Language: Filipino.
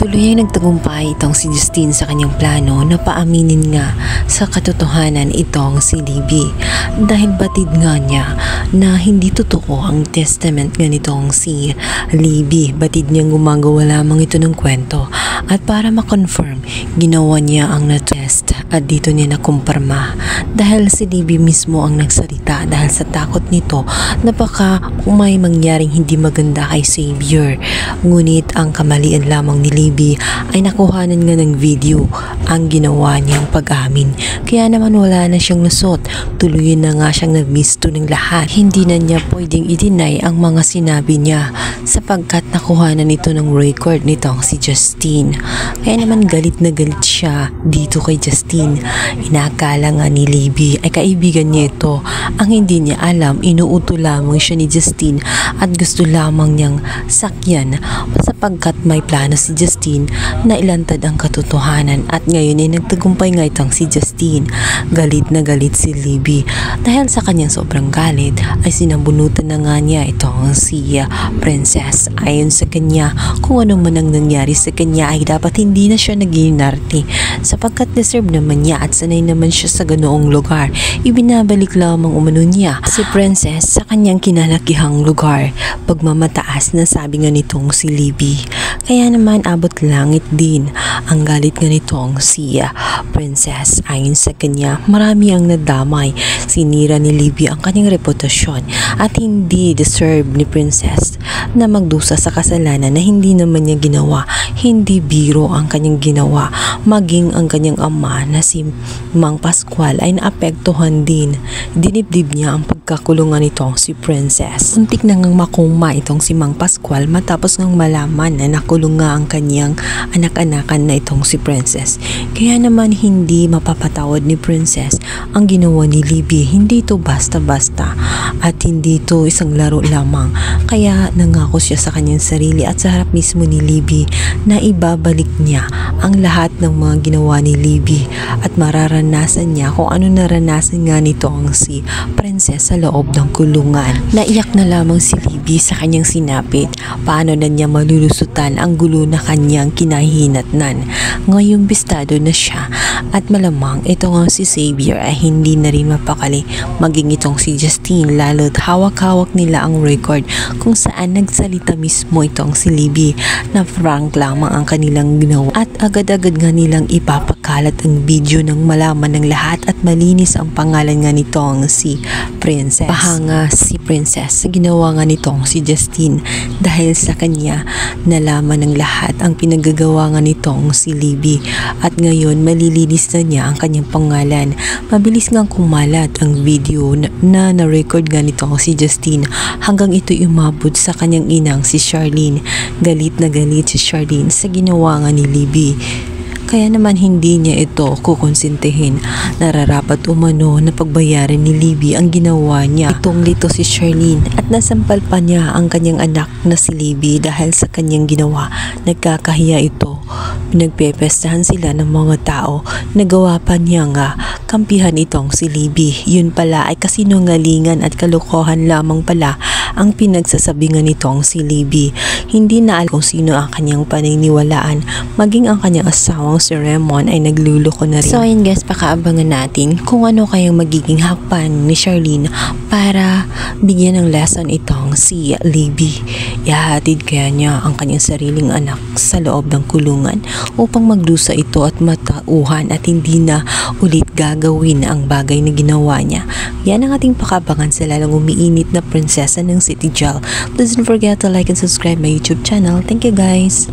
Tuloy ay nagtagumpay itong si Justine sa kanyang plano na paaminin nga sa katotohanan itong si Libby. Dahil batid nga niya na hindi totoo ang testament nga nitong si Libby. Batid niyang gumagawa lamang ito ng kwento. At para ma-confirm, ginawa niya ang na-test at dito niya nakumpirma. Dahil si Libby mismo ang nagsalita dahil sa takot nito na baka may mangyaring hindi maganda kay Xavier. Ngunit ang kamalian lamang ni Libby ay nakuhanan nga ng video ang ginawa niyang pag-amin. Kaya naman wala na siyang lusot. Tuloy na nga siyang nagmisto ng lahat. Hindi na niya pwedeng i-deny ang mga sinabi niya sapagkat nakuhanan ito ng record nitong si Justine. Kaya naman galit na galit siya dito kay Justine. Inakala nga ni Libby ay kaibigan niya ito. Ang hindi niya alam, inuuto lamang siya ni Justine at gusto lamang niyang sakyan sapagkat may plano si Justine na ilantad ang katotohanan at ngayon ay nagtagumpay nga itong si Justine. Galit na galit si Libby dahil sa kanyang sobrang galit ay sinabunutan na nga niya itong si Princess. Ayon sa kanya, kung ano man ang nangyari sa kanya ay dapat hindi na siya naginarte sapagkat deserve naman niya at sanay naman siya sa ganoong lugar. Ibinabalik lamang umano niya si Princess sa kanyang kinalakihang lugar. Pagmamataas na sabi nga nitong si Libby. Kaya naman abot langit din ang galit nga nitong si Princess. Ayon sa kanya, marami ang nadamay. Sinira ni Libby ang kanyang reputasyon at hindi deserve ni Princess na magdusa sa kasalanan na hindi naman niya ginawa. Hindi biro ang kanyang ginawa. Maging ang kanyang ama na si Mang Pascual ay naapektuhan din. Dinibdib niya ang pagkakulungan nitong si Princess. Untik na ngang makuma itong si Mang Pascual matapos ngang malaman na nakulong nga ang kanyang anak-anakan na itong si Princess. Kaya naman hindi mapapatawad ni Princess ang ginawa ni Libby. Hindi ito basta-basta at hindi ito isang laro lamang. Kaya nangako siya sa kanyang sarili at sa harap mismo ni Libby na ibabalik niya ang lahat ng mga ginawa ni Libby at mararanasan niya kung ano naranasan nga nito ang si Princess sa loob ng kulungan. Naiyak na lamang si Libby sa kanyang sinapit. Paano na niya malulusutan ang gulo na kanyang kinahinatnan. Ngayong bistado na siya at malamang ito nga si Xavier ay hindi na rin mapakali maging itong si Justine, lalo't hawak-hawak nila ang record kung saan nagsalita mismo itong si Libby na frank lamang ang kanilang ginawa at agad-agad nga nilang ipapakalat ang video nang malaman ng lahat at malinis ang pangalan nga nitong si Princess. Pahanga si Princess sa ginawa nga nitong si Justine dahil sa kanya nalaman ng lahat ang pinagagawa nga nitong si Libby at ngayon malilinis na niya ang kanyang pangalan. Mabilis nga kumalat ang video na na-record nga nitong si Justine hanggang ito umabot sa kanyang inang si Charlene. Galit na galit si Charlene sa ginawa nga ni Libby. Kaya naman hindi niya ito kukonsintihin. Nararapat umano na pagbayaran ni Libby ang ginawa niya. Itong lito si Charlene at nasampal pa niya ang kanyang anak na si Libby dahil sa kanyang ginawa. Nagkakahiya ito. Pinagpepestahan sila ng mga tao. Nagawa pa niya nga kampihan itong si Libby. Yun pala ay kasinungalingan at kalokohan lamang pala ang pinagsasabingan nitong si Libby. Hindi na alam kung sino ang kanyang paniniwalaan. Maging ang kanyang asawang si Raymond ay nagluloko na rin. So ayun guys, pakaabangan natin kung ano kayang magiging hakpan ni Charlene para bigyan ng lesson itong si Libby. Ihahatid kaya niya ang kanyang sariling anak sa loob ng kulungan upang magdusa ito at matauhan at hindi na ulit gagawin ang bagay na ginawa niya. Yan ang ating pakabangan sa lalong umiinit na prinsesa ng City Jail. Please don't forget to like and subscribe my YouTube channel. Thank you guys!